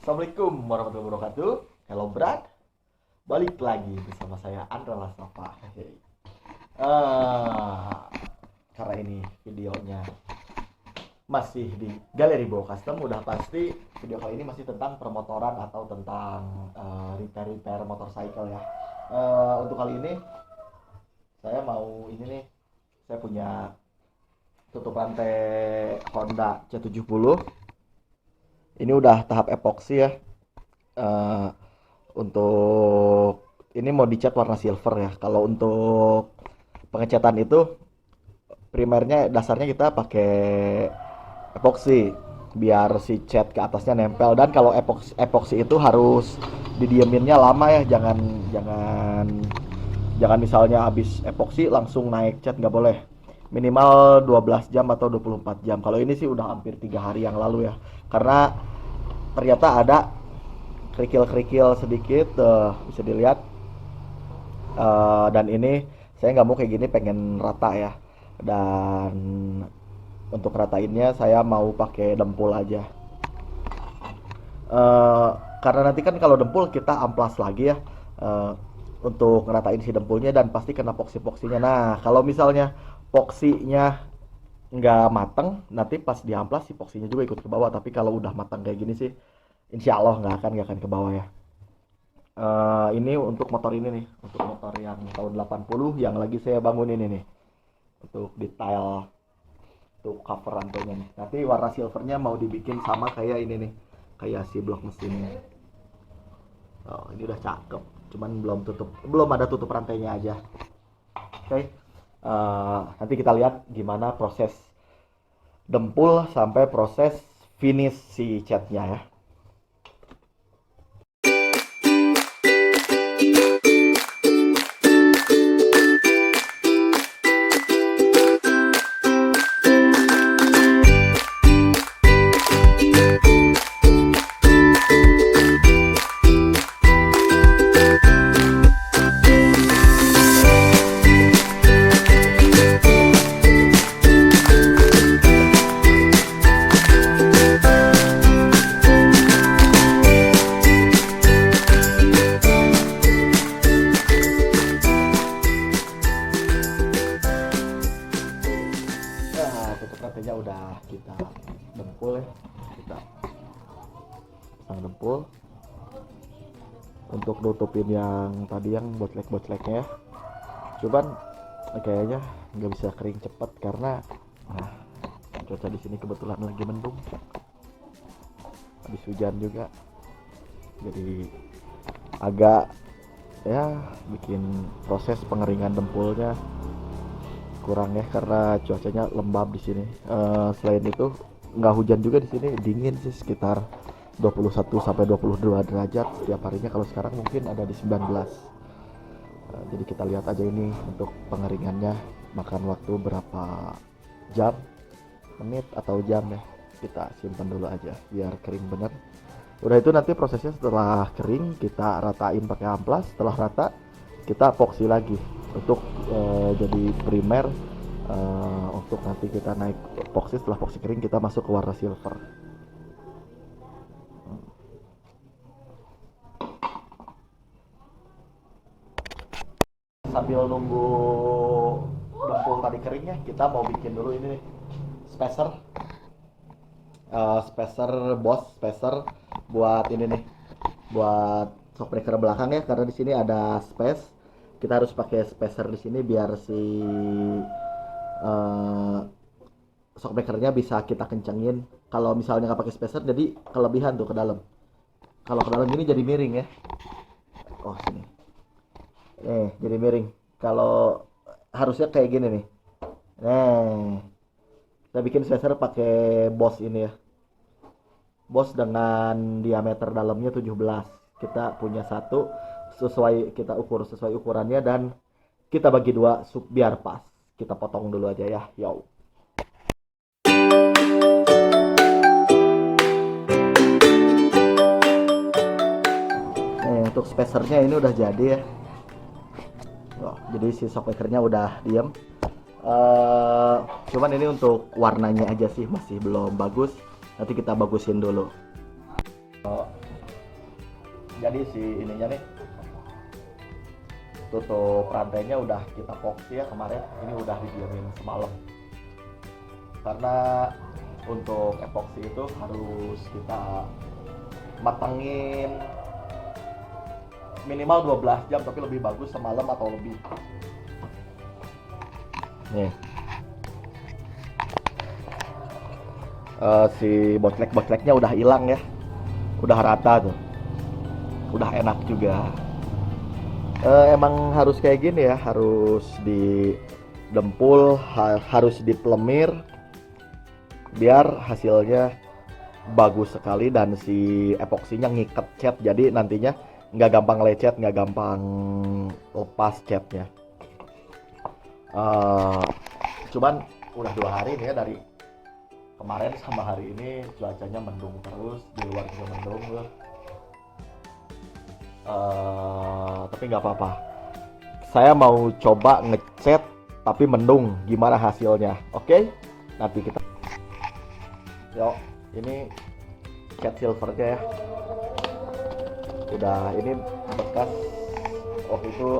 Assalamualaikum warahmatullahi wabarakatuh. Hello Brad, balik lagi bersama saya Andra Lasafa. Ah, karena ini videonya masih di Galeri Bow Custom, udah pasti video kali ini masih tentang permotoran atau tentang repair motorcycle ya. Untuk kali ini saya mau ini nih, saya punya tutup rantai Honda C70. Ini udah tahap epoxy ya. Eh, untuk ini mau dicat warna silver ya. Kalau untuk pengecatan itu primernya dasarnya kita pakai epoxy biar si cat ke atasnya nempel, dan kalau epoxy itu harus didieminnya lama ya, jangan jangan jangan misalnya habis epoxy langsung naik cat, nggak boleh. Minimal 12 jam atau 24 jam. Kalau ini sih udah hampir 3 hari yang lalu ya, karena ternyata ada kerikil-kerikil sedikit, bisa dilihat. Dan ini saya nggak mau kayak gini, pengen rata ya. Dan untuk ratainnya saya mau pakai dempul aja. Karena nanti kan kalau dempul kita amplas lagi ya, untuk ngeratain si dempulnya, dan pasti kena poksi-poksinya. Nah, kalau misalnya poksinya nggak mateng, nanti pas diamplas si poksinya juga ikut ke bawah. Tapi kalau udah matang kayak gini sih, insya Allah nggak akan ke bawah ya. Ini untuk motor ini nih, untuk motor yang tahun 80 yang lagi saya bangun ini nih, untuk detail, untuk cover rantainya nih. Nanti warna silvernya mau dibikin sama kayak ini nih, kayak si blok mesinnya. Oh, ini udah cakep, cuman belum ada tutup rantainya aja. Oke. Nanti kita lihat gimana proses dempul sampai proses finish si catnya ya. Tutup rantainya udah kita dempul ya, kita pasang dempul untuk nutupin yang tadi yang botlek-botleknya ya. Cuman kayaknya nggak bisa kering cepet karena cuaca di sini kebetulan lagi mendung, habis hujan juga, jadi agak ya bikin proses pengeringan dempulnya kurang ya, karena cuacanya lembab di sini. Selain itu nggak hujan juga di sini, dingin sih, sekitar 21 sampai 22 derajat setiap harinya. Kalau sekarang mungkin ada di 19. Jadi kita lihat aja ini untuk pengeringannya makan waktu berapa jam, menit atau jam ya. Kita simpan dulu aja biar kering bener. Udah itu nanti prosesnya setelah kering kita ratain pakai amplas. Setelah rata kita epoxy lagi untuk jadi primer, untuk nanti kita naik epoxy. Setelah epoxy kering kita masuk ke warna silver. Sambil nunggu dempul tadi keringnya, kita mau bikin dulu ini nih, spacer. Spacer buat ini nih, buat shockbreaker belakang ya, karena di sini ada space. Kita harus pakai spacer di sini biar si shockbreakernya bisa kita kencengin. Kalau misalnya nggak pakai spacer jadi kelebihan tuh ke dalam. Kalau ke dalam gini jadi miring ya. Oh sini, jadi miring. Kalau harusnya kayak gini nih. Kita bikin spacer pakai Boss ini ya. Boss dengan diameter dalamnya 17. Kita punya satu, kita ukur sesuai ukurannya, dan kita bagi dua biar pas. Kita potong dulu aja ya. Yo. Untuk spacernya ini udah jadi ya. Jadi si shockbreakernya udah diem. Cuman ini untuk warnanya aja sih masih belum bagus. Nanti kita bagusin dulu. Jadi si ininya nih, tutup rantainya udah kita epoxy ya kemarin, ini udah didiemin semalam. Karena untuk epoxy itu harus kita matangin minimal 12 jam, tapi lebih bagus semalam atau lebih. Nih. Si botlek-botleknya udah hilang ya. Udah rata tuh. Udah enak juga. Emang harus kayak gini ya, harus didempul, harus diplemir biar hasilnya bagus sekali dan si epoksinya ngiket cat, jadi nantinya nggak gampang lecet, nggak gampang lepas catnya. Cuman udah 2 hari nih ya, dari kemarin sama hari ini cuacanya mendung terus, di luar juga mendung loh. Tapi nggak apa-apa, saya mau coba ngecat tapi mendung, gimana hasilnya. Oke, nanti kita yuk. Ini cat silvernya ya, udah ini bekas waktu itu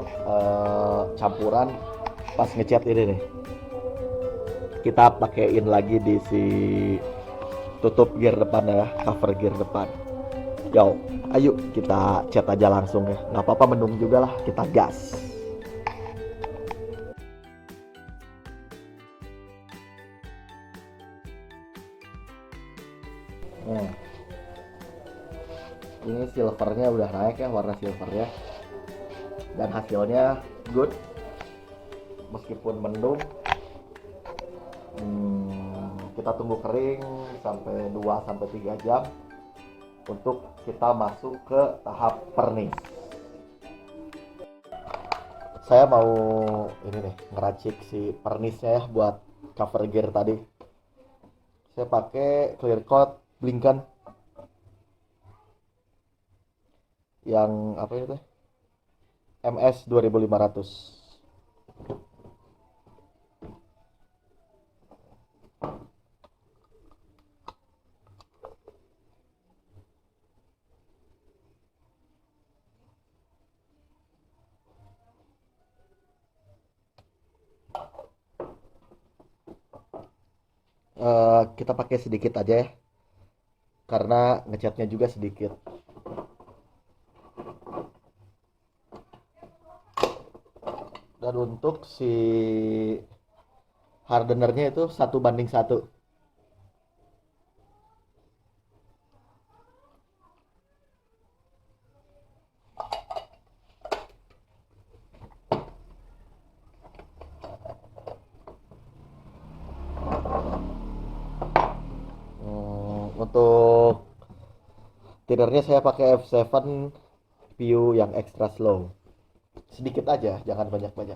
campuran pas ngecat ini nih, kita pakein lagi di si tutup gear depan ya, cover gear depan. Yo, ayo kita cat aja langsung ya, nggak apa-apa mendung juga lah, kita gas. Ini silvernya udah naik ya, warna silvernya, dan hasilnya good meskipun mendung. Kita tunggu kering sampai 2-3 jam untuk kita masuk ke tahap pernis. Saya mau ini nih, ngeracik si pernisnya ya buat cover gear tadi. Saya pakai clear coat Blinken yang apa itu, MS 2500. Kita pakai sedikit aja ya, karena ngecatnya juga sedikit. Dan untuk si hardenernya itu 1:1. Untuk tinnernya saya pakai F7 View yang extra slow. Sedikit aja, jangan banyak-banyak.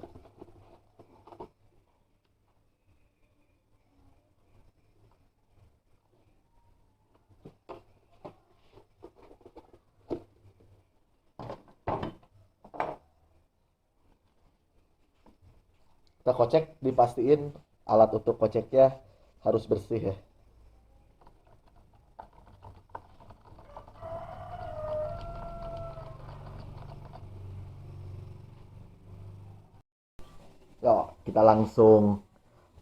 Kita kocek, dipastiin alat untuk koceknya harus bersih ya. Yo, kita langsung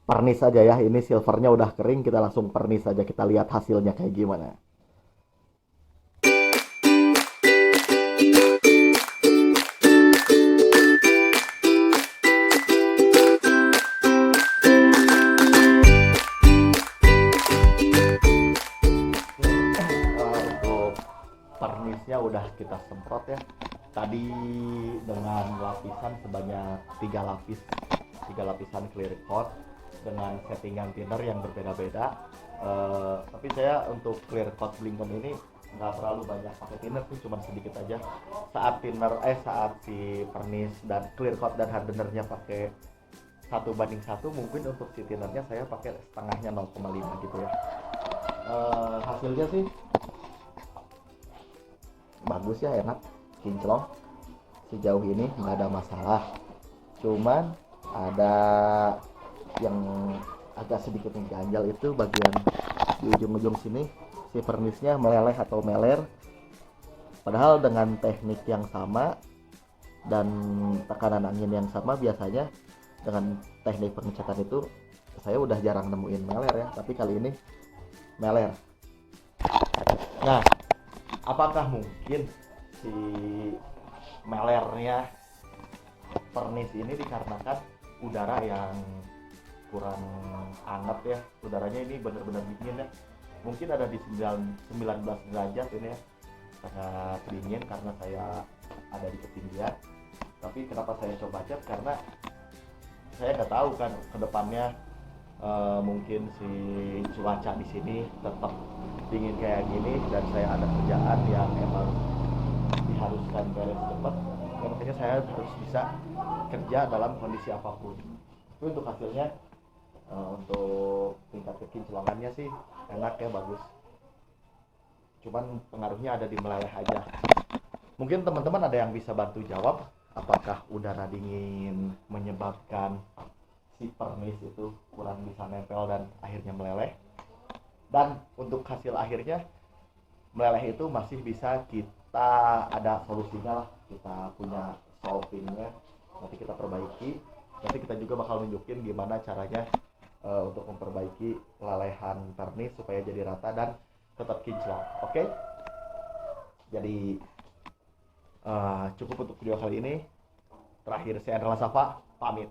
pernis aja ya. Ini silvernya udah kering, kita langsung pernis aja, kita lihat hasilnya kayak gimana. Untuk pernisnya udah kita semprot ya. Tadi dengan lapisan sebanyak 3 lapisan clear coat dengan settingan thinner yang berbeda-beda. Tapi saya untuk clear coat Blinken ini nggak terlalu banyak pakai thinner sih, cuma sedikit aja. Saat si pernis dan clear coat dan hardenernya pakai 1:1, mungkin untuk si thinnernya saya pakai setengahnya 0,5 gitu ya. Hasilnya sih bagus ya, enak, kinclong. Sejauh ini nggak ada masalah, cuman ada yang agak sedikit mengganjal, itu bagian di ujung-ujung sini si pernisnya meleleh atau meler. Padahal dengan teknik yang sama dan tekanan angin yang sama, biasanya dengan teknik pengecatan itu saya udah jarang nemuin meler ya, tapi kali ini meler. Nah, apakah mungkin si melernya pernis ini dikarenakan udara yang kurang hangat ya, udaranya ini benar-benar dingin ya, mungkin ada di 19 derajat ini ya, sangat dingin karena saya ada di ketinggian. Tapi kenapa saya coba cat, karena saya nggak tahu kan ke depannya mungkin si cuaca di sini tetap dingin kayak gini dan saya ada kerjaan yang emang diharuskan beres cepat, ya makanya saya harus bisa kerja dalam kondisi apapun. Itu untuk hasilnya, untuk tingkat kekinclongannya sih enak ya, bagus. Cuman pengaruhnya ada di meleleh aja. Mungkin teman-teman ada yang bisa bantu jawab, apakah udara dingin menyebabkan si pernis itu kurang bisa nempel dan akhirnya meleleh. Dan untuk hasil akhirnya meleleh itu masih bisa kita ada solusinya lah, kita punya solvingnya, nanti kita perbaiki. Nanti kita juga bakal nunjukin gimana caranya untuk memperbaiki lelehan pernis supaya jadi rata dan tetap kinclong. Oke? Jadi cukup untuk video kali ini. Terakhir, saya adalah Safa, pamit.